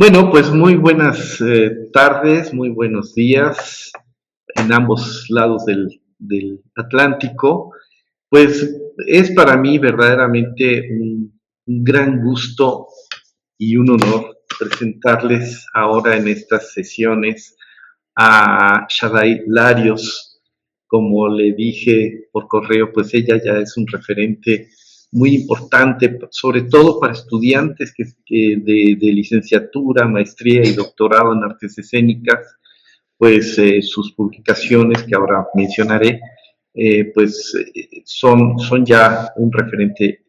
Bueno, pues muy buenas tardes, muy buenos días en ambos lados del Atlántico. Pues es para mí verdaderamente un gran gusto y un honor presentarles ahora en estas sesiones a Shaddai Larios. Como le dije por correo, pues ella ya es un referente muy importante, sobre todo para estudiantes de licenciatura, maestría y doctorado en artes escénicas, pues sus publicaciones que ahora mencionaré, son ya un referente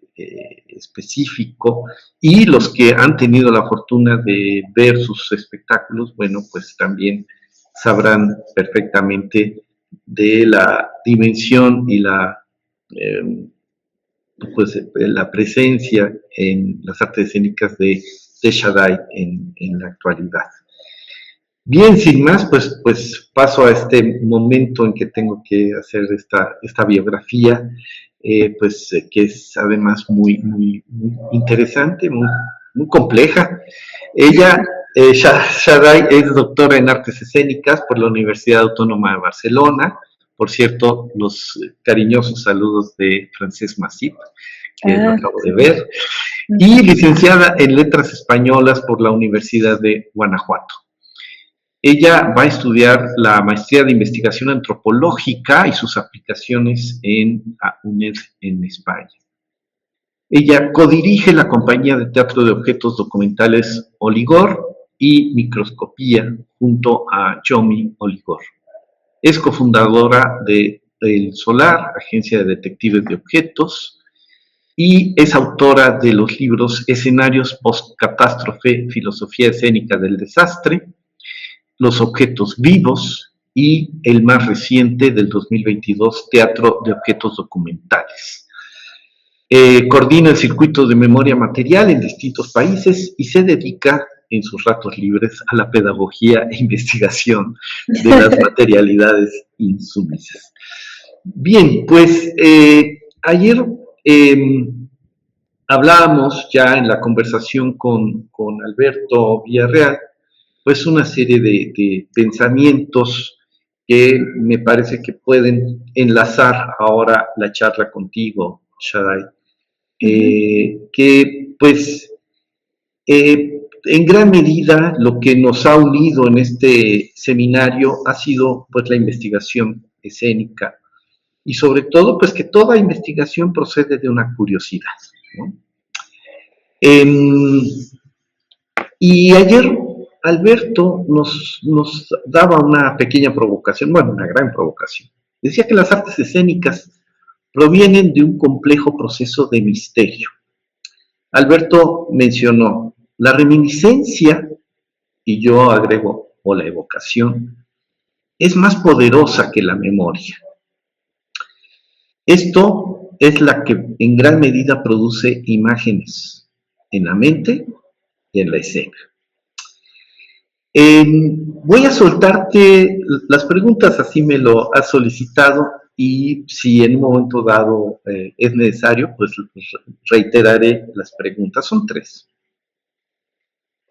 específico, y los que han tenido la fortuna de ver sus espectáculos, bueno, pues también sabrán perfectamente de la dimensión y eh, la presencia en las artes escénicas de Shaddai en la actualidad. Bien, sin más, pues paso a este momento en que tengo que hacer esta biografía, que es además muy interesante, muy compleja. Ella, Shaddai, es doctora en artes escénicas por la Universidad Autónoma de Barcelona. Por cierto, los cariñosos saludos de Francesc Masip, que lo acabo de ver, y licenciada en letras españolas por la Universidad de Guanajuato. Ella va a estudiar la maestría de investigación antropológica y sus aplicaciones en la UNED en España. Ella codirige la compañía de teatro de objetos documentales Oligor y Microscopía junto a Yomi Oligor. Es cofundadora de El Solar, agencia de detectives de objetos, y es autora de los libros Escenarios Post-Catástrofe, Filosofía Escénica del Desastre, Los Objetos Vivos y el más reciente del 2022, Teatro de Objetos Documentales. Coordina el circuito de memoria material en distintos países y se dedica en sus ratos libres a la pedagogía e investigación de las materialidades insumisas. Bien, pues ayer hablábamos ya en la conversación con Alberto Villarreal, pues una serie de pensamientos que me parece que pueden enlazar ahora la charla contigo, Shaddai, que pues en gran medida lo que nos ha unido en este seminario ha sido pues la investigación escénica, y sobre todo pues que toda investigación procede de una curiosidad, ¿no? Y ayer Alberto nos daba una pequeña provocación, bueno, una gran provocación. Decía que las artes escénicas provienen de un complejo proceso de misterio. Alberto mencionó la reminiscencia, y yo agrego, o la evocación, es más poderosa que la memoria. Esto es la que en gran medida produce imágenes en la mente y en la escena. Voy a soltarte las preguntas, así me lo has solicitado, y si en un momento dado es necesario, pues reiteraré las preguntas. Son tres.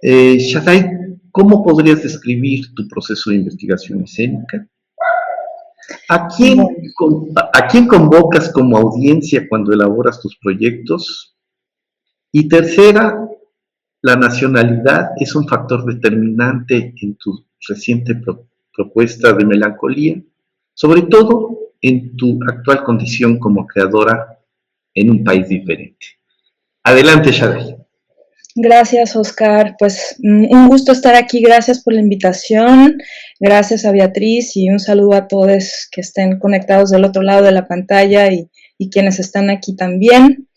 Shaddai, ¿cómo podrías describir tu proceso de investigación escénica? ¿A quién convocas como audiencia cuando elaboras tus proyectos? Y tercera, ¿la nacionalidad es un factor determinante en tu reciente propuesta de melancolía? Sobre todo en tu actual condición como creadora en un país diferente. Adelante, Shaddai. Gracias, Oscar. Pues un gusto estar aquí. Gracias por la invitación. Gracias a Beatriz y un saludo a todos que estén conectados del otro lado de la pantalla y quienes están aquí también.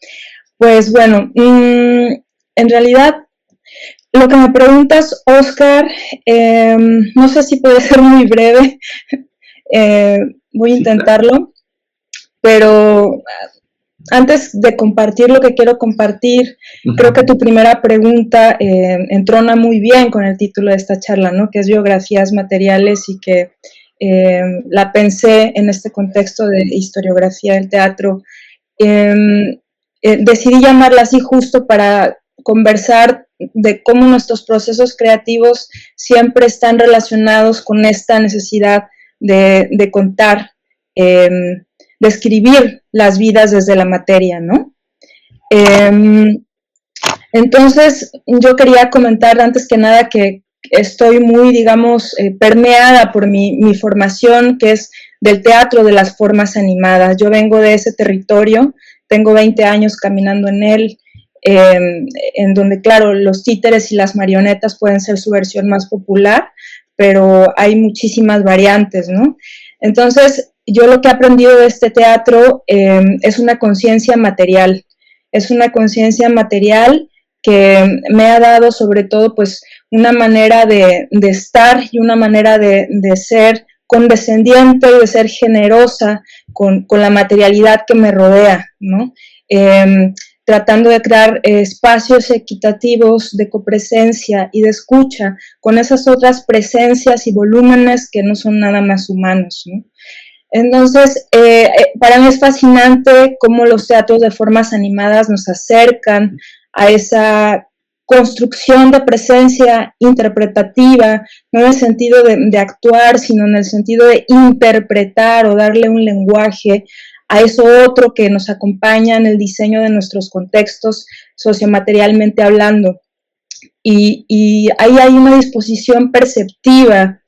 Pues bueno, en realidad lo que me preguntas, Oscar, no sé si puede ser muy breve. Voy a intentarlo, pero antes de compartir lo que quiero compartir, creo que tu primera pregunta entrona muy bien con el título de esta charla, ¿no? Que es biografías materiales, y que la pensé en este contexto de historiografía del teatro. Decidí llamarla así justo para conversar de cómo nuestros procesos creativos siempre están relacionados con esta necesidad de contar, de escribir las vidas desde la materia, ¿no? Entonces, yo quería comentar antes que nada que estoy muy, digamos, permeada por mi formación, que es del teatro de las formas animadas. Yo vengo de ese territorio, tengo 20 años caminando en él, en donde, claro, los títeres y las marionetas pueden ser su versión más popular, pero hay muchísimas variantes, ¿no? Entonces, yo lo que he aprendido de este teatro es una conciencia material. Es una conciencia material que me ha dado sobre todo pues una manera de estar y una manera de ser condescendiente y de ser generosa con la materialidad que me rodea, ¿no? Tratando de crear espacios equitativos de copresencia y de escucha con esas otras presencias y volúmenes que no son nada más humanos, ¿no? Entonces, para mí es fascinante cómo los teatros de formas animadas nos acercan a esa construcción de presencia interpretativa, no en el sentido de actuar, sino en el sentido de interpretar o darle un lenguaje a eso otro que nos acompaña en el diseño de nuestros contextos sociomaterialmente hablando. Y ahí hay una disposición perceptiva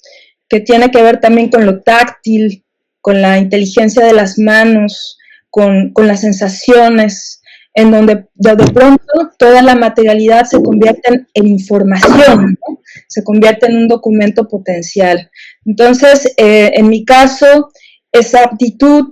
que tiene que ver también con lo táctil, con la inteligencia de las manos, con las sensaciones, en donde de pronto toda la materialidad se convierte en información, ¿no? Se convierte en un documento potencial. Entonces, en mi caso, esa aptitud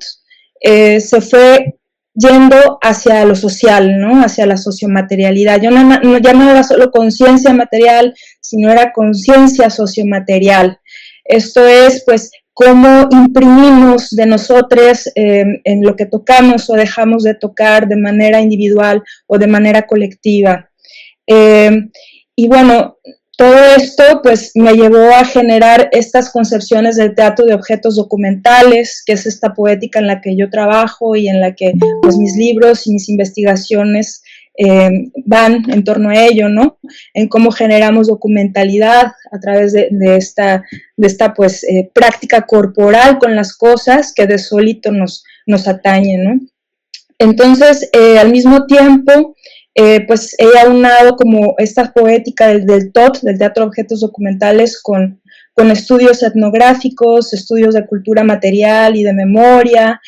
se fue yendo hacia lo social, ¿no? Hacia la sociomaterialidad. Ya no era solo conciencia material, sino era conciencia sociomaterial. Esto es, pues, cómo imprimimos de nosotros en lo que tocamos o dejamos de tocar de manera individual o de manera colectiva. Y bueno, todo esto pues me llevó a generar estas concepciones del teatro de objetos documentales, que es esta poética en la que yo trabajo y en la que pues mis libros y mis investigaciones van en torno a ello, ¿no? En cómo generamos documentalidad a través de esta pues práctica corporal con las cosas que de solito nos atañe, ¿no? Entonces, al mismo tiempo, pues he aunado como esta poética del TOD, del Teatro de Objetos Documentales, con estudios etnográficos, estudios de cultura material y de memoria,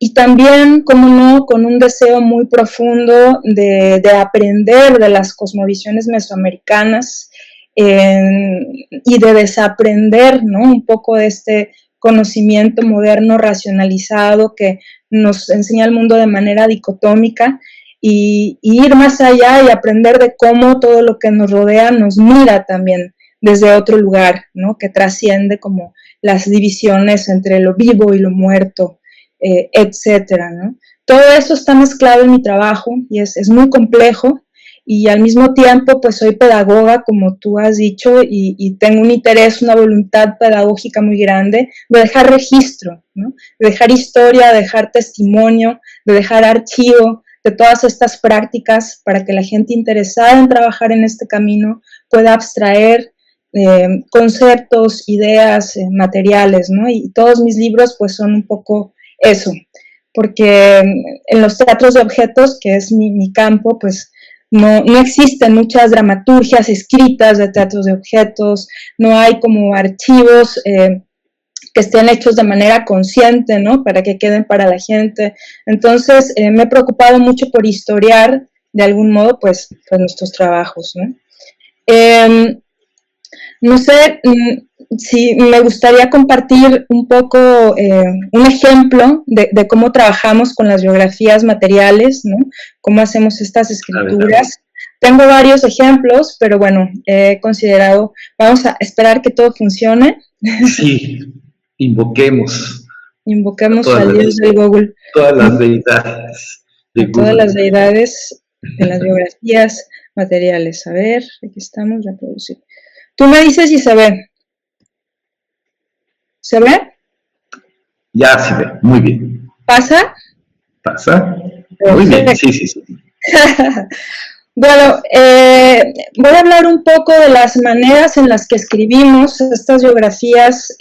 y también, como no, con un deseo muy profundo de aprender de las cosmovisiones mesoamericanas y de desaprender, ¿no? Un poco de este conocimiento moderno racionalizado que nos enseña el mundo de manera dicotómica y ir más allá y aprender de cómo todo lo que nos rodea nos mira también desde otro lugar, ¿no? Que trasciende como las divisiones entre lo vivo y lo muerto, etcétera, ¿no? Todo eso está mezclado en mi trabajo y es muy complejo, y al mismo tiempo pues soy pedagoga, como tú has dicho, y tengo un interés, una voluntad pedagógica muy grande de dejar registro, ¿no? De dejar historia, de dejar testimonio, de dejar archivo de todas estas prácticas para que la gente interesada en trabajar en este camino pueda abstraer conceptos, ideas, materiales, ¿no? Y todos mis libros pues son un poco eso, porque en los teatros de objetos, que es mi campo, pues no existen muchas dramaturgias escritas de teatros de objetos, no hay como archivos que estén hechos de manera consciente, ¿no? Para que queden para la gente. Entonces, me he preocupado mucho por historiar, de algún modo, pues nuestros trabajos, ¿no? No sé si me gustaría compartir un poco un ejemplo de cómo trabajamos con las biografías materiales, ¿no? Cómo hacemos estas escrituras. Tengo varios ejemplos, pero bueno, he considerado, vamos a esperar que todo funcione. Sí, invoquemos. Invoquemos al Dios del Google. Todas las deidades de Google. Todas las deidades de las biografías materiales. A ver, aquí estamos, reproducir. Tú me dices si se ve. ¿Se ve? Ya se ve, muy bien. ¿Pasa? ¿Pasa? Muy bien, sí. Bueno, voy a hablar un poco de las maneras en las que escribimos estas biografías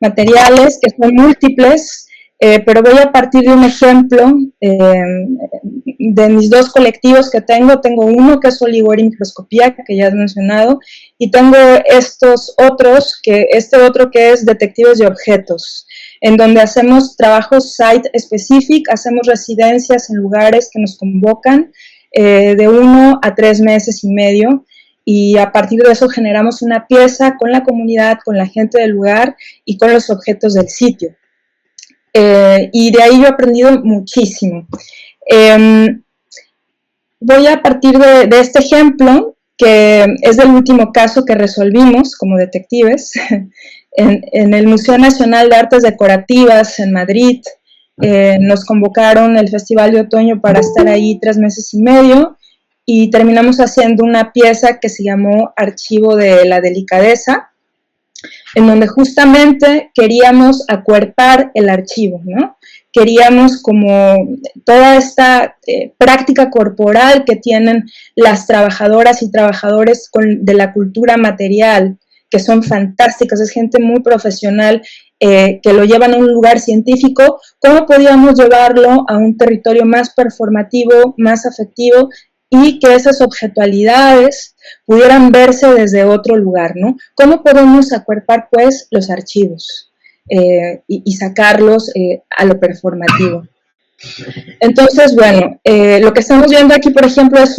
materiales, que son múltiples, pero voy a partir de un ejemplo de mis dos colectivos que tengo. Tengo uno que es Oligori Microscopía, que ya has mencionado, y tengo estos otros, este otro que es Detectives de Objetos, en donde hacemos trabajos site-specific, hacemos residencias en lugares que nos convocan, de 1 a 3 meses y medio, y a partir de eso generamos una pieza con la comunidad, con la gente del lugar y con los objetos del sitio. Y de ahí yo he aprendido muchísimo. Voy a partir de este ejemplo, que es del último caso que resolvimos como detectives, en el Museo Nacional de Artes Decorativas en Madrid. Nos convocaron el Festival de Otoño para estar ahí 3 meses y medio, y terminamos haciendo una pieza que se llamó Archivo de la Delicadeza, en donde justamente queríamos acuerpar el archivo, ¿no? Queríamos como toda esta práctica corporal que tienen las trabajadoras y trabajadores de la cultura material, que son fantásticas, es gente muy profesional, que lo llevan a un lugar científico. ¿Cómo podíamos llevarlo a un territorio más performativo, más afectivo, y que esas objetualidades pudieran verse desde otro lugar, ¿no? ¿Cómo podemos acuerpar, pues, los archivos y sacarlos a lo performativo? Entonces, bueno, lo que estamos viendo aquí, por ejemplo, es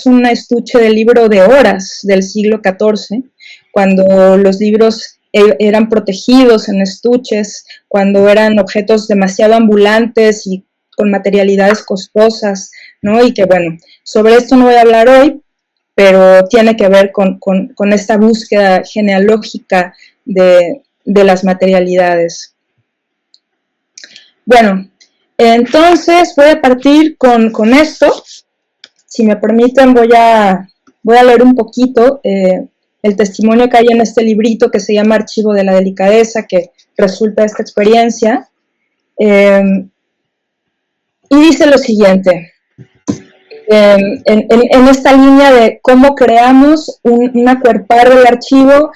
un estuche de libro de horas del siglo XIV, cuando los libros eran protegidos en estuches, cuando eran objetos demasiado ambulantes y con materialidades costosas, ¿no? Y que, bueno, sobre esto no voy a hablar hoy, pero tiene que ver con esta búsqueda genealógica de las materialidades. Bueno, entonces voy a partir con esto. Si me permiten, voy a leer un poquito el testimonio que hay en este librito que se llama Archivo de la Delicadeza, que resulta de esta experiencia. Y dice lo siguiente, en esta línea de cómo creamos un acuerpar del archivo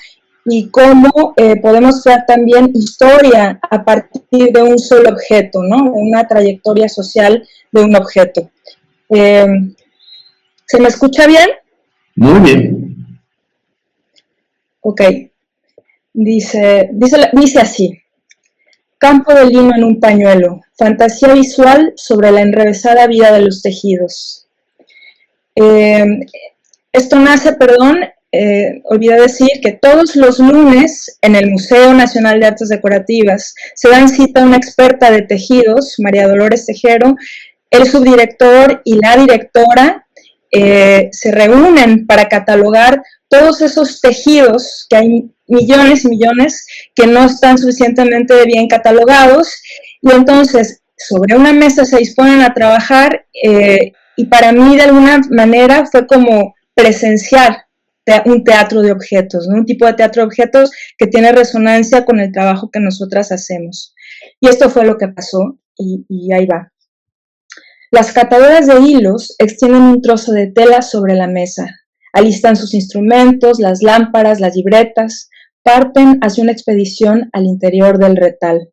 y cómo podemos crear también historia a partir de un solo objeto, ¿no? Una trayectoria social de un objeto. ¿Se me escucha bien? Muy bien. Ok. Dice así. Campo de lino en un pañuelo. Fantasía visual sobre la enrevesada vida de los tejidos. Esto nace, olvidé decir que todos los lunes en el Museo Nacional de Artes Decorativas se dan cita a una experta de tejidos, María Dolores Tejero. El subdirector y la directora se reúnen para catalogar todos esos tejidos, que hay millones y millones que no están suficientemente bien catalogados, y entonces sobre una mesa se disponen a trabajar, y para mí de alguna manera fue como presenciar un teatro de objetos, ¿no? Un tipo de teatro de objetos que tiene resonancia con el trabajo que nosotras hacemos. Y esto fue lo que pasó, y ahí va. Las catadoras de hilos extienden un trozo de tela sobre la mesa, alistan sus instrumentos, las lámparas, las libretas, parten hacia una expedición al interior del retal.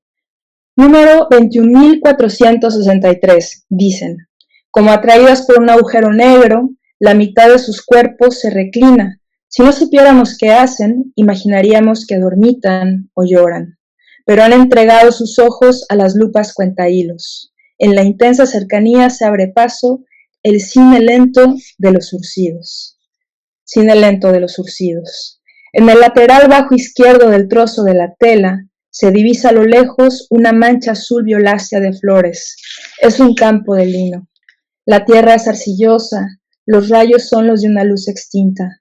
Número 21.463, dicen. Como atraídas por un agujero negro, la mitad de sus cuerpos se reclina. Si no supiéramos qué hacen, imaginaríamos que dormitan o lloran. Pero han entregado sus ojos a las lupas cuentahilos. En la intensa cercanía se abre paso el cine lento de los surcidos. Cine lento de los surcidos. En el lateral bajo izquierdo del trozo de la tela se divisa a lo lejos una mancha azul violácea de flores. Es un campo de lino. La tierra es arcillosa, los rayos son los de una luz extinta.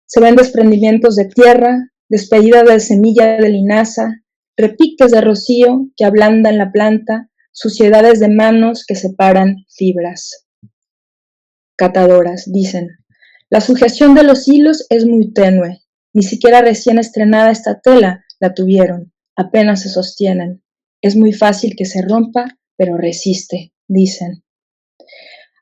Se ven desprendimientos de tierra, despedidas de semilla de linaza, repiques de rocío que ablandan la planta, suciedades de manos que separan fibras. Catadoras, dicen. La sujeción de los hilos es muy tenue. Ni siquiera recién estrenada esta tela la tuvieron. Apenas se sostienen. Es muy fácil que se rompa, pero resiste, dicen.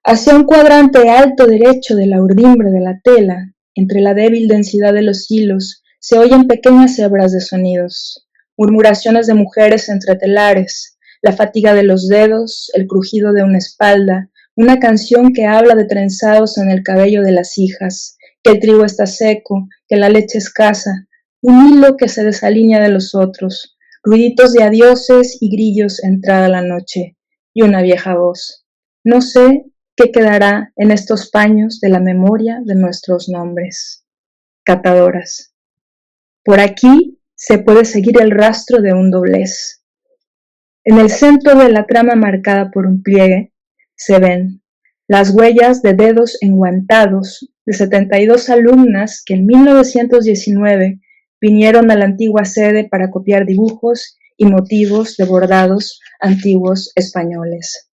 Hacia un cuadrante alto derecho de la urdimbre de la tela, entre la débil densidad de los hilos, se oyen pequeñas hebras de sonidos, murmuraciones de mujeres entre telares, la fatiga de los dedos, el crujido de una espalda, una canción que habla de trenzados en el cabello de las hijas, que el trigo está seco, que la leche escasa, un hilo que se desalinea de los otros, ruiditos de adioses y grillos entrada la noche, y una vieja voz. No sé qué quedará en estos paños de la memoria de nuestros nombres. Catadoras. Por aquí se puede seguir el rastro de un doblez. En el centro de la trama marcada por un pliegue se ven las huellas de dedos enguantados de 72 alumnas que en 1919 vinieron a la antigua sede para copiar dibujos y motivos de bordados antiguos españoles.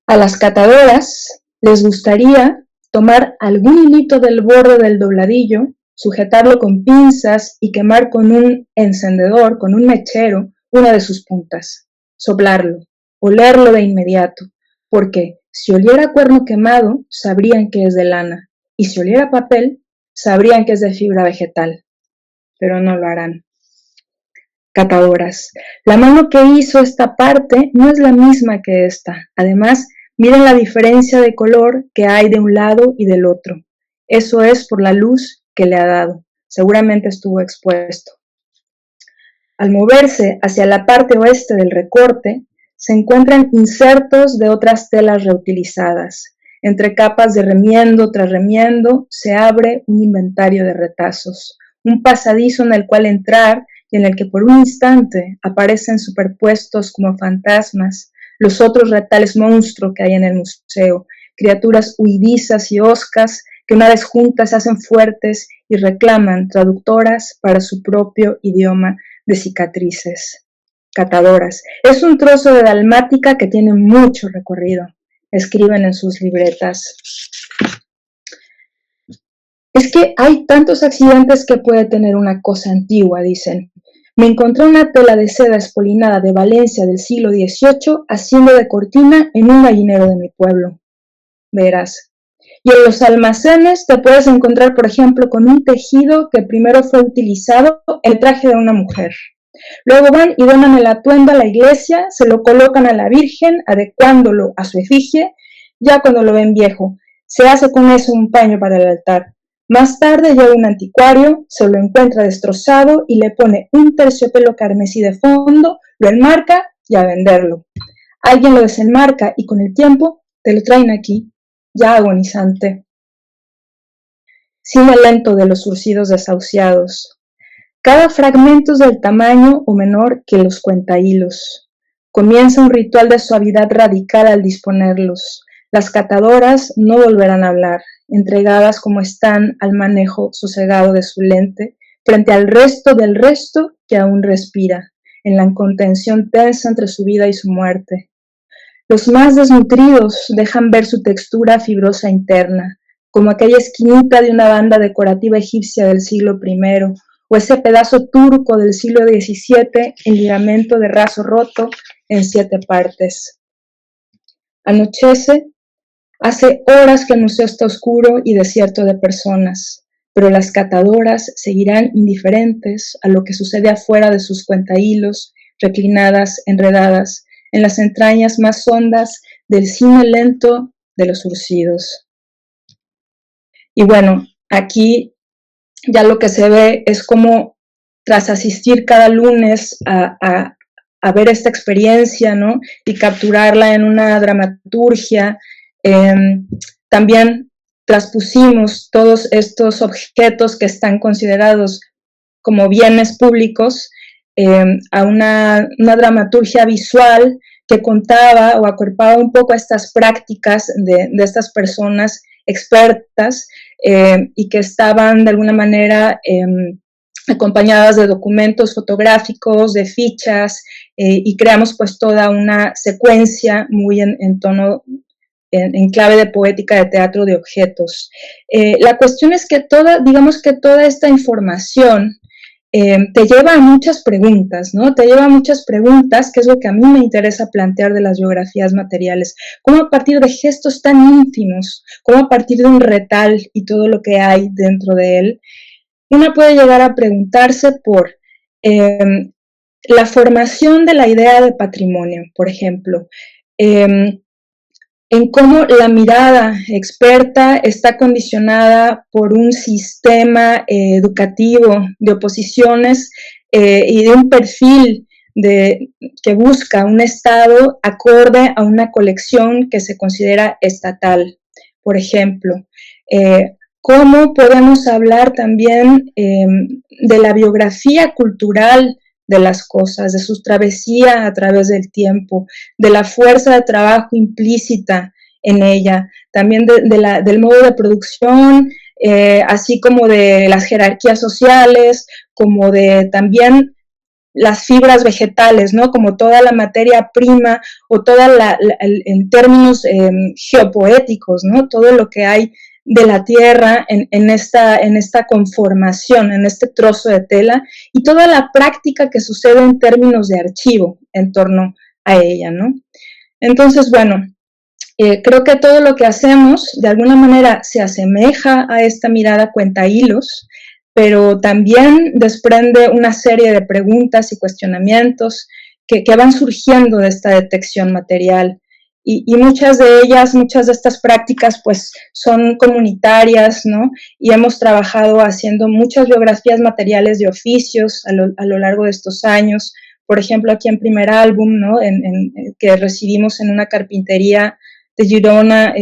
A las catadoras les gustaría tomar algún hilito del borde del dobladillo, sujetarlo con pinzas y quemar con un encendedor, con un mechero, una de sus puntas, soplarlo, olerlo de inmediato, porque si oliera cuerno quemado, sabrían que es de lana, y si oliera papel, sabrían que es de fibra vegetal, pero no lo harán. Catadoras. La mano que hizo esta parte no es la misma que esta. Además, miren la diferencia de color que hay de un lado y del otro. Eso es por la luz que le ha dado. Seguramente estuvo expuesto. Al moverse hacia la parte oeste del recorte, se encuentran insertos de otras telas reutilizadas. Entre capas de remiendo tras remiendo se abre un inventario de retazos, un pasadizo en el cual entrar y en el que por un instante aparecen superpuestos como fantasmas los otros retales monstruos que hay en el museo, criaturas huidizas y hoscas que una vez juntas se hacen fuertes y reclaman traductoras para su propio idioma de cicatrices. Catadoras. Es un trozo de dalmática que tiene mucho recorrido, escriben en sus libretas. Es que hay tantos accidentes que puede tener una cosa antigua, dicen. Me encontré una tela de seda espolinada de Valencia del siglo XVIII haciendo de cortina en un gallinero de mi pueblo. Verás. Y en los almacenes te puedes encontrar, por ejemplo, con un tejido que primero fue utilizado en el traje de una mujer. Luego van y donan el atuendo a la iglesia, se lo colocan a la Virgen, adecuándolo a su efigie, ya cuando lo ven viejo. Se hace con eso un paño para el altar. Más tarde llega un anticuario, se lo encuentra destrozado y le pone un terciopelo carmesí de fondo, lo enmarca y a venderlo. Alguien lo desenmarca y con el tiempo te lo traen aquí, ya agonizante. Cine lento de los surcidos desahuciados. Cada fragmento es del tamaño o menor que los cuentahilos. Comienza un ritual de suavidad radical al disponerlos. Las catadoras no volverán a hablar, entregadas como están al manejo sosegado de su lente, frente al resto del resto que aún respira, en la contención tensa entre su vida y su muerte. Los más desnutridos dejan ver su textura fibrosa interna, como aquella esquinita de una banda decorativa egipcia del siglo I, o ese pedazo turco del siglo XVII en ligamento de raso roto en 7 partes. Anochece, hace horas que el museo está oscuro y desierto de personas, pero las catadoras seguirán indiferentes a lo que sucede afuera de sus cuentahilos, reclinadas, enredadas, en las entrañas más hondas del cine lento de los surcidos. Y bueno, aquí ya lo que se ve es como tras asistir cada lunes a ver esta experiencia, ¿no? Y capturarla en una dramaturgia, también traspusimos todos estos objetos que están considerados como bienes públicos a una dramaturgia visual que contaba o acuerpaba un poco estas prácticas de estas personas expertas y que estaban de alguna manera acompañadas de documentos fotográficos, de fichas, y creamos pues toda una secuencia muy en tono, en clave de poética de teatro de objetos. La cuestión es que toda esta información te lleva a muchas preguntas, ¿no? Te lleva a muchas preguntas, que es lo que a mí me interesa plantear de las biografías materiales. ¿Cómo a partir de gestos tan íntimos, cómo a partir de un retal y todo lo que hay dentro de él, uno puede llegar a preguntarse por la formación de la idea de patrimonio, por ejemplo, en cómo la mirada experta está condicionada por un sistema educativo de oposiciones y de un perfil que busca un Estado acorde a una colección que se considera estatal, por ejemplo. ¿Cómo podemos hablar también de la biografía cultural de las cosas, de su travesía a través del tiempo, de la fuerza de trabajo implícita en ella, también del modo de producción, así como de las jerarquías sociales, como de también las fibras vegetales, ¿no? Como toda la materia prima o toda en términos geopoéticos, ¿no? Todo lo que hay de la tierra en esta conformación, en este trozo de tela, y toda la práctica que sucede en términos de archivo en torno a ella, ¿no? Entonces, bueno, creo que todo lo que hacemos de alguna manera se asemeja a esta mirada cuentahilos, pero también desprende una serie de preguntas y cuestionamientos que van surgiendo de esta detección material. Y muchas de ellas, muchas de estas prácticas, pues son comunitarias, ¿no? Y hemos trabajado haciendo muchas biografías materiales de oficios a lo largo de estos años. Por ejemplo, aquí en Primer Álbum, ¿no? Que recibimos en una carpintería de Girona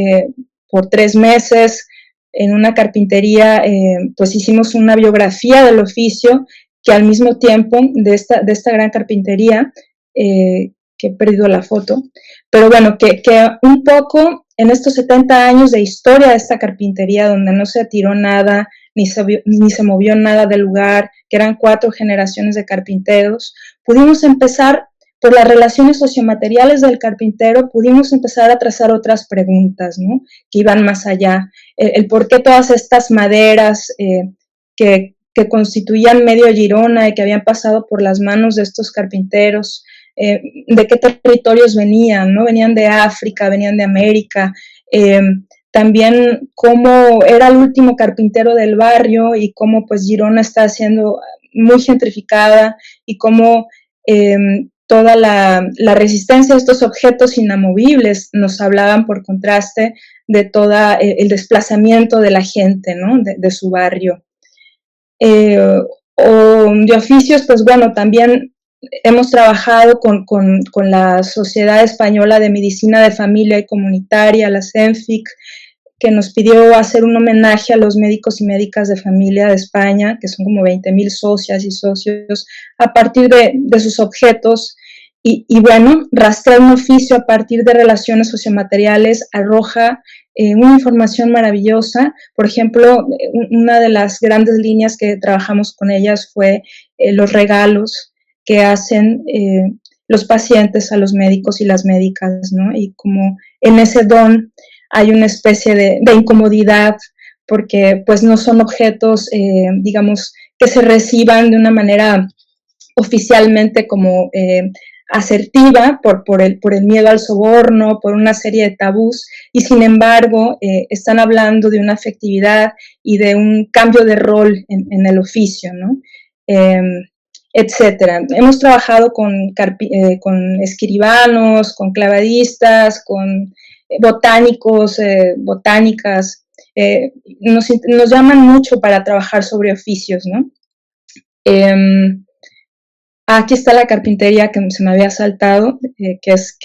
por 3 meses. En una carpintería, pues hicimos una biografía del oficio que al mismo tiempo de esta gran carpintería, que he perdido la foto, pero bueno, que un poco en estos 70 años de historia de esta carpintería, donde no se tiró nada, ni se movió nada del lugar, que eran 4 generaciones de carpinteros, pudimos empezar por las relaciones sociomateriales del carpintero, pudimos empezar a trazar otras preguntas, ¿no? Que iban más allá. El por qué todas estas maderas que constituían medio Girona y que habían pasado por las manos de estos carpinteros, de qué territorios venían, ¿no? Venían de África, venían de América, también cómo era el último carpintero del barrio y cómo pues Girona está siendo muy gentrificada y cómo toda la resistencia a estos objetos inamovibles nos hablaban por contraste de todo el desplazamiento de la gente, ¿no? de su barrio. O de oficios, pues bueno, también hemos trabajado con la Sociedad Española de Medicina de Familia y Comunitaria, la CENFIC, que nos pidió hacer un homenaje a los médicos y médicas de familia de España, que son como 20,000 socias y socios, a partir de sus objetos. Y bueno, rastrear un oficio a partir de relaciones sociomateriales arroja una información maravillosa. Por ejemplo, una de las grandes líneas que trabajamos con ellas fue los regalos que hacen los pacientes a los médicos y las médicas, ¿no? Y como en ese don hay una especie de incomodidad, porque pues no son objetos, digamos, que se reciban de una manera oficialmente como asertiva por el miedo al soborno, por una serie de tabús, y sin embargo están hablando de una afectividad y de un cambio de rol en el oficio, ¿no? Etcétera. Hemos trabajado con escribanos, con clavadistas, con botánicos, botánicas. Nos llaman mucho para trabajar sobre oficios, ¿no? Aquí está la carpintería que se me había saltado, que es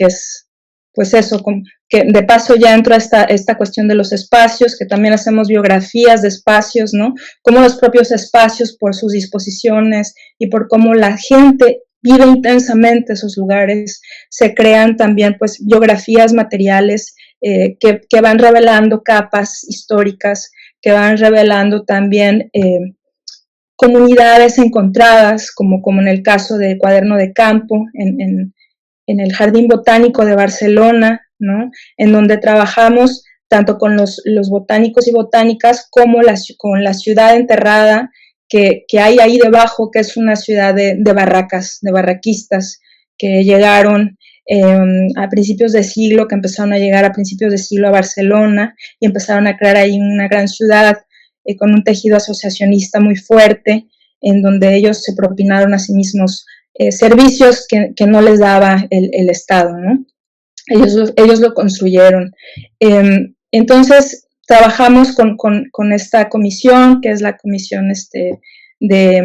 pues eso, que de paso ya entra esta cuestión de los espacios, que también hacemos biografías de espacios, ¿no? Cómo los propios espacios, por sus disposiciones y por cómo la gente vive intensamente esos lugares, se crean también pues biografías materiales que van revelando capas históricas, que van revelando también comunidades encontradas, como en el caso del Cuaderno de Campo, en el Jardín Botánico de Barcelona, ¿no? En donde trabajamos tanto con los botánicos y botánicas como con la ciudad enterrada que hay ahí debajo, que es una ciudad de barracas, de barraquistas, que llegaron a principios de siglo, que empezaron a llegar a principios de siglo a Barcelona y empezaron a crear ahí una gran ciudad con un tejido asociacionista muy fuerte, en donde ellos se propinaron a sí mismos servicios que no les daba el Estado, ¿no? Ellos lo construyeron. Entonces, trabajamos con esta comisión, que es la comisión de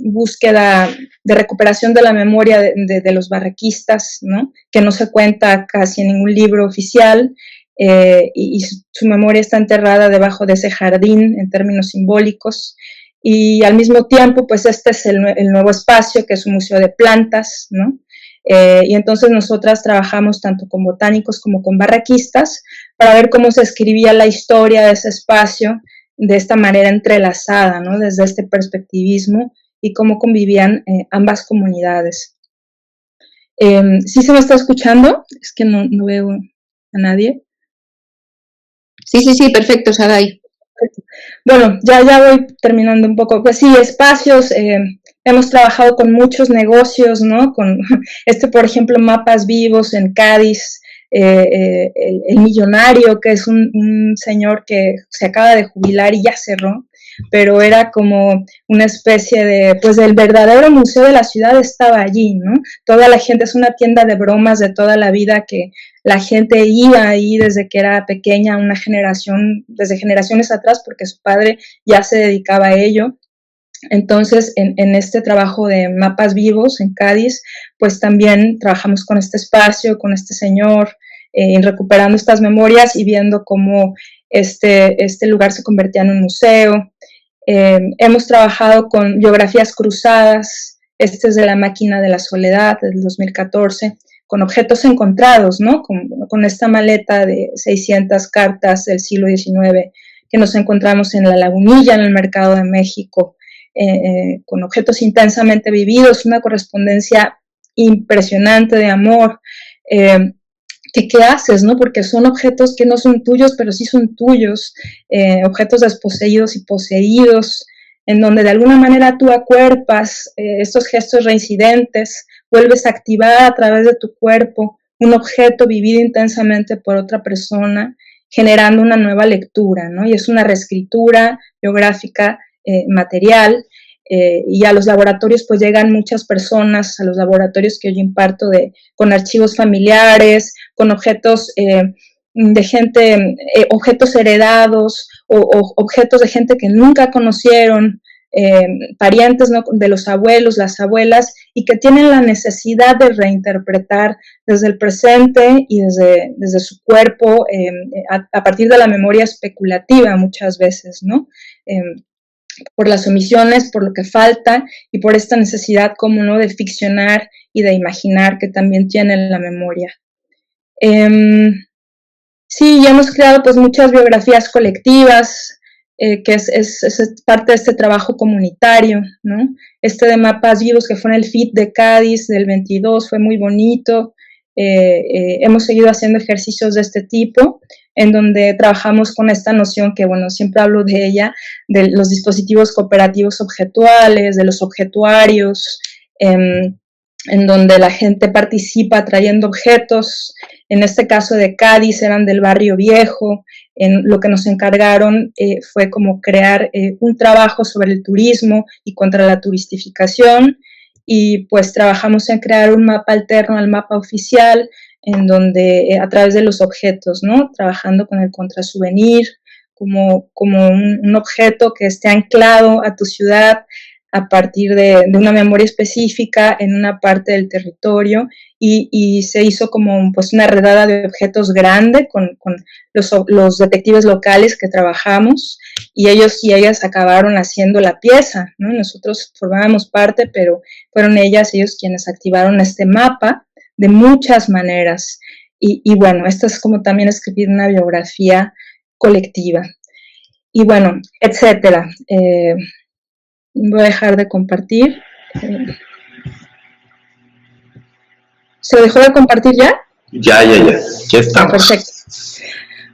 búsqueda, de recuperación de la memoria de los barraquistas, ¿no? Que no se cuenta casi en ningún libro oficial, y su memoria está enterrada debajo de ese jardín en términos simbólicos. Y al mismo tiempo, pues este es el nuevo espacio, que es un museo de plantas, ¿no? Y entonces nosotras trabajamos tanto con botánicos como con barraquistas para ver cómo se escribía la historia de ese espacio de esta manera entrelazada, ¿no? Desde este perspectivismo y cómo convivían ambas comunidades. ¿Sí se me está escuchando? Es que no veo a nadie. Sí, perfecto, Saday. Bueno, ya voy terminando un poco. Pues sí, espacios, hemos trabajado con muchos negocios, ¿no? Con por ejemplo, Mapas Vivos en Cádiz, el Millonario, que es un señor que se acaba de jubilar y ya cerró, pero era como una especie de, pues el verdadero museo de la ciudad estaba allí, ¿no? Toda la gente, es una tienda de bromas de toda la vida que la gente iba ahí desde que era pequeña, una generación, desde generaciones atrás, porque su padre ya se dedicaba a ello. Entonces, en este trabajo de Mapas Vivos en Cádiz, pues también trabajamos con este espacio, con este señor, recuperando estas memorias y viendo cómo este lugar se convertía en un museo. Hemos trabajado con biografías cruzadas, este es de La máquina de la soledad, del 2014, con objetos encontrados, ¿no? Con esta maleta de 600 cartas del siglo XIX que nos encontramos en La Lagunilla, en el Mercado de México, con objetos intensamente vividos, una correspondencia impresionante de amor, ¿qué haces, no? Porque son objetos que no son tuyos, pero sí son tuyos, objetos desposeídos y poseídos, en donde de alguna manera tú acuerpas estos gestos reincidentes, vuelves a activar a través de tu cuerpo un objeto vivido intensamente por otra persona, generando una nueva lectura, ¿no? Y es una reescritura biográfica material, y a los laboratorios pues llegan muchas personas, a los laboratorios que yo imparto con archivos familiares, con objetos de gente, objetos heredados o objetos de gente que nunca conocieron, parientes, ¿no? De los abuelos, las abuelas, y que tienen la necesidad de reinterpretar desde el presente y desde su cuerpo, a partir de la memoria especulativa muchas veces, ¿no? Por las omisiones, por lo que falta y por esta necesidad como no de ficcionar y de imaginar que también tiene la memoria. Sí, ya hemos creado pues muchas biografías colectivas, que es parte de este trabajo comunitario, ¿no? De Mapas Vivos, que fue en el FIT de Cádiz del 22, fue muy bonito. Hemos seguido haciendo ejercicios de este tipo, en donde trabajamos con esta noción que, bueno, siempre hablo de ella, de los dispositivos cooperativos objetuales, de los objetuarios, en donde la gente participa trayendo objetos. En este caso de Cádiz eran del Barrio Viejo. Lo que nos encargaron fue como crear un trabajo sobre el turismo y contra la turistificación, y pues trabajamos en crear un mapa alterno al mapa oficial, en donde a través de los objetos, ¿no? Trabajando con el contrasouvenir como un objeto que esté anclado a tu ciudad a partir de una memoria específica en una parte del territorio, y se hizo como pues una redada de objetos grande con los detectives locales que trabajamos, y ellos y ellas acabaron haciendo la pieza, ¿no? Nosotros formábamos parte, pero fueron ellos quienes activaron este mapa de muchas maneras, y bueno, esto es como también escribir una biografía colectiva, y bueno, etcétera. Voy a dejar de compartir. ¿Se dejó de compartir ya? Ya estamos. Perfecto.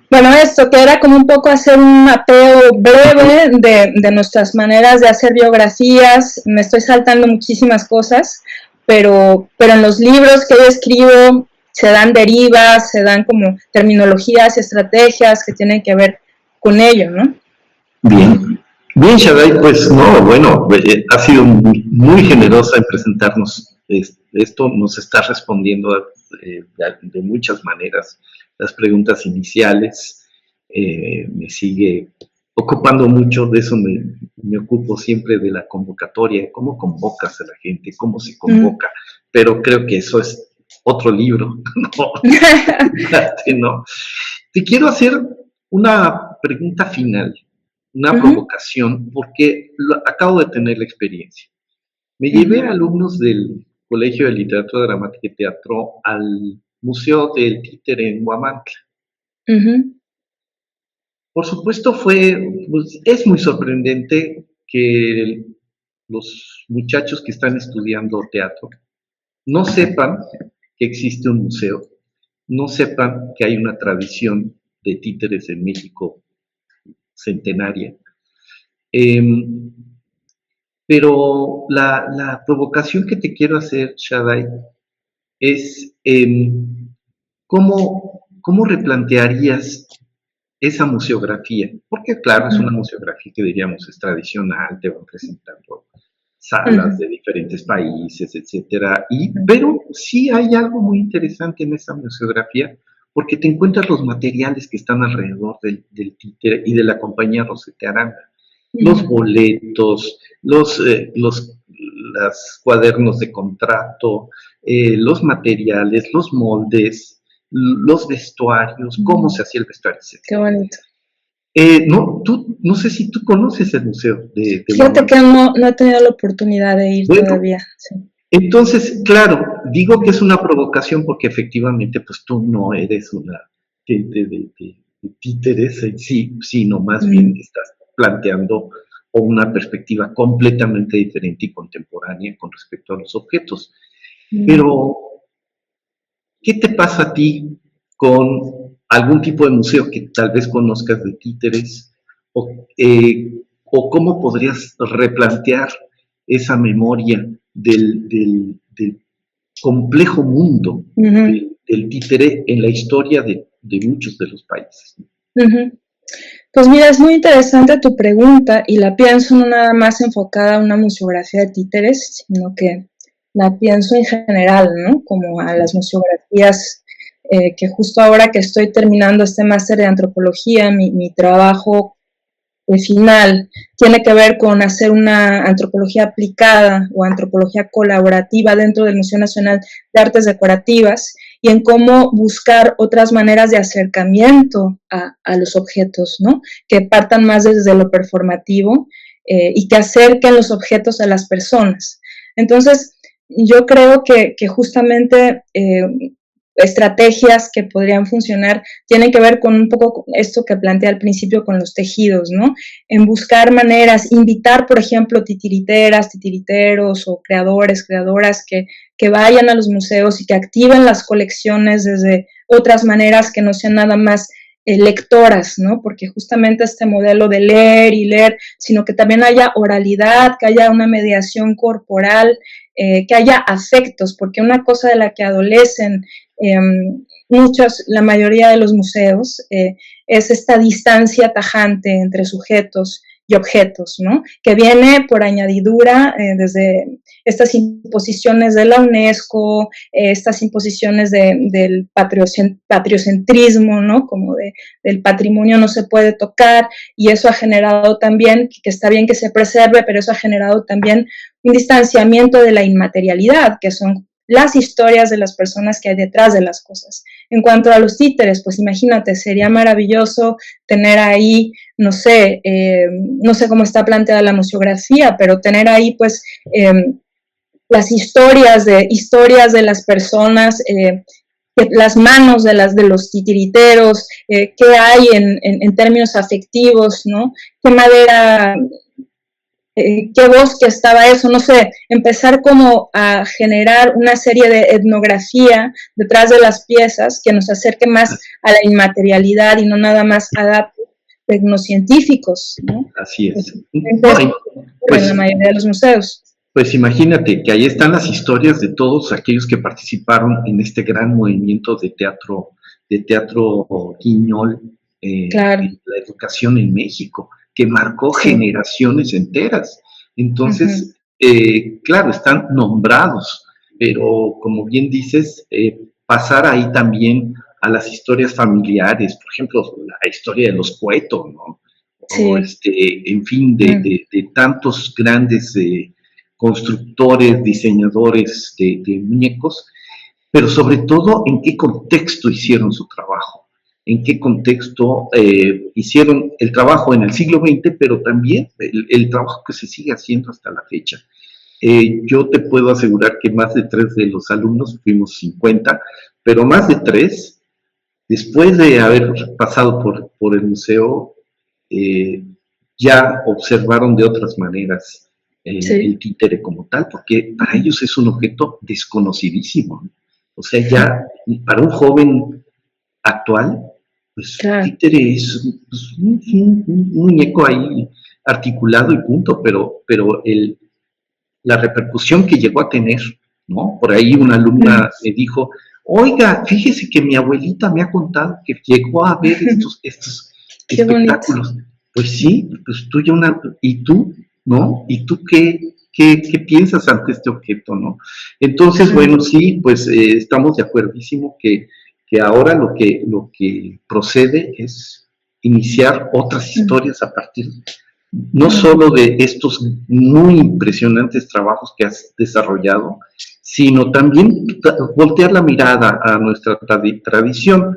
Bueno, esto que era como un poco hacer un mapeo breve de nuestras maneras de hacer biografías. Me estoy saltando muchísimas cosas, pero en los libros que yo escribo se dan derivas, se dan como terminologías, estrategias que tienen que ver con ello, ¿no? Bien, bien, Shaddai, pues no, bueno, ha sido muy generosa en presentarnos esto, nos está respondiendo de muchas maneras las preguntas iniciales, me sigue ocupando mucho de eso, me ocupo siempre de la convocatoria, cómo convocas a la gente, cómo se convoca, pero creo que eso es otro libro, ¿no? ¿No? Te quiero hacer una pregunta final, una provocación, porque acabo de tener la experiencia. Me llevé a alumnos del Colegio de Literatura Dramática y Teatro al Museo del Títere en Huamantla. Por supuesto pues, es muy sorprendente que los muchachos que están estudiando teatro no sepan que existe un museo, no sepan que hay una tradición de títeres en México centenaria. Pero la provocación que te quiero hacer, Shaddai, es ¿cómo replantearías esa museografía? Porque claro, es una museografía que diríamos es tradicional, te van presentando salas de diferentes países, etcétera, pero sí hay algo muy interesante en esa museografía, porque te encuentras los materiales que están alrededor del títere y de la compañía Rosete Aranda. Los boletos, los cuadernos de contrato, los materiales, los moldes, los vestuarios, cómo se hacía el vestuario, etc. Qué bonito. No sé si tú conoces el museo de Fíjate que no he tenido la oportunidad de ir todavía. Sí. Entonces, claro, digo que es una provocación porque efectivamente, pues tú no eres una gente de títeres en sí, sino más bien estás planteando una perspectiva completamente diferente y contemporánea con respecto a los objetos. Pero, ¿qué te pasa a ti con algún tipo de museo que tal vez conozcas de títeres? ¿O cómo podrías replantear esa memoria del complejo mundo del títere en la historia de muchos de los países? Pues mira, es muy interesante tu pregunta y la pienso no nada más enfocada a una museografía de títeres, sino que la pienso en general, ¿no? Como a las museografías que justo ahora que estoy terminando este máster de antropología, mi trabajo final tiene que ver con hacer una antropología aplicada o antropología colaborativa dentro del Museo Nacional de Artes Decorativas y en cómo buscar otras maneras de acercamiento a los objetos, ¿no? Que partan más desde lo performativo y que acerquen los objetos a las personas. Entonces, yo creo que justamente estrategias que podrían funcionar tienen que ver con un poco esto que planteé al principio con los tejidos, ¿no? En buscar maneras, invitar, por ejemplo, titiriteras, titiriteros o creadores, creadoras que vayan a los museos y que activen las colecciones desde otras maneras que no sean nada más lectoras, ¿no? Porque justamente este modelo de leer y leer, sino que también haya oralidad, que haya una mediación corporal, que haya afectos, porque una cosa de la que adolecen la mayoría de los museos es esta distancia tajante entre sujetos y objetos, ¿no? Que viene por añadidura desde estas imposiciones de la UNESCO, estas imposiciones del patriocentrismo, ¿no? Como del patrimonio no se puede tocar, y eso ha generado también, que está bien que se preserve, pero eso ha generado también un distanciamiento de la inmaterialidad, que son las historias de las personas que hay detrás de las cosas. En cuanto a los títeres, pues imagínate, sería maravilloso tener ahí, no sé cómo está planteada la museografía, pero tener ahí pues las historias de las personas, las manos de los titiriteros, qué hay en términos afectivos, ¿no? Qué madera qué bosque estaba eso, no sé, empezar como a generar una serie de etnografía detrás de las piezas que nos acerque más a la inmaterialidad y no nada más a datos tecnocientíficos, ¿no? Así es. Entonces, en la mayoría de los museos. Pues imagínate que ahí están las historias de todos aquellos que participaron en este gran movimiento de teatro guiñol, Claro. en la educación en México, que marcó generaciones enteras. Entonces, claro, están nombrados, pero como bien dices, pasar ahí también a las historias familiares, por ejemplo, la historia de los Cueto, ¿no? O en fin, de tantos grandes constructores, diseñadores de muñecos, pero sobre todo en qué contexto hicieron su trabajo, en qué contexto hicieron el trabajo en el siglo XX, pero también el trabajo que se sigue haciendo hasta la fecha. Yo te puedo asegurar que más de 3 de los alumnos, fuimos 50, pero más de 3, después de haber pasado por el museo, ya observaron de otras maneras el títere como tal, porque para ellos es un objeto desconocidísimo, ¿no? O sea, ya para un joven actual, pues el títere es pues, un muñeco ahí articulado y punto, pero la repercusión que llegó a tener, ¿no? Por ahí una alumna me dijo, oiga, fíjese que mi abuelita me ha contado que llegó a ver estos espectáculos. Bonito. Pues sí, pues tú y tú, ¿no? ¿Y tú qué piensas ante este objeto, no? Entonces, bueno, sí, pues estamos de acuerdísimo que ahora lo que procede es iniciar otras historias a partir no solo de estos muy impresionantes trabajos que has desarrollado, sino también voltear la mirada a nuestra tradición.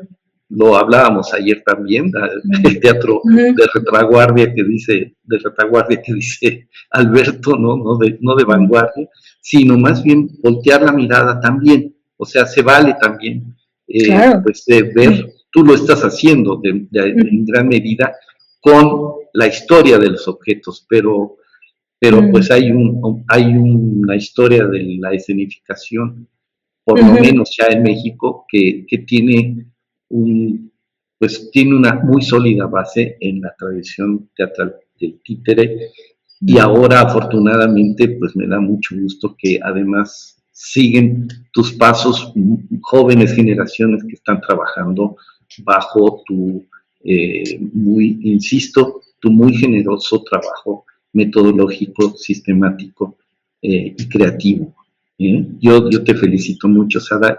Lo hablábamos ayer también, el teatro de retaguardia que dice Alberto, no de vanguardia, sino más bien voltear la mirada también. O sea, se vale también pues, ver, tú lo estás haciendo en gran medida con la historia de los objetos, pero pues hay una historia de la escenificación, por lo menos ya en México, que tiene tiene una muy sólida base en la tradición teatral del títere, y ahora afortunadamente pues me da mucho gusto que además siguen tus pasos jóvenes generaciones que están trabajando bajo tu tu muy generoso trabajo metodológico, sistemático y creativo. Yo te felicito mucho, Sada.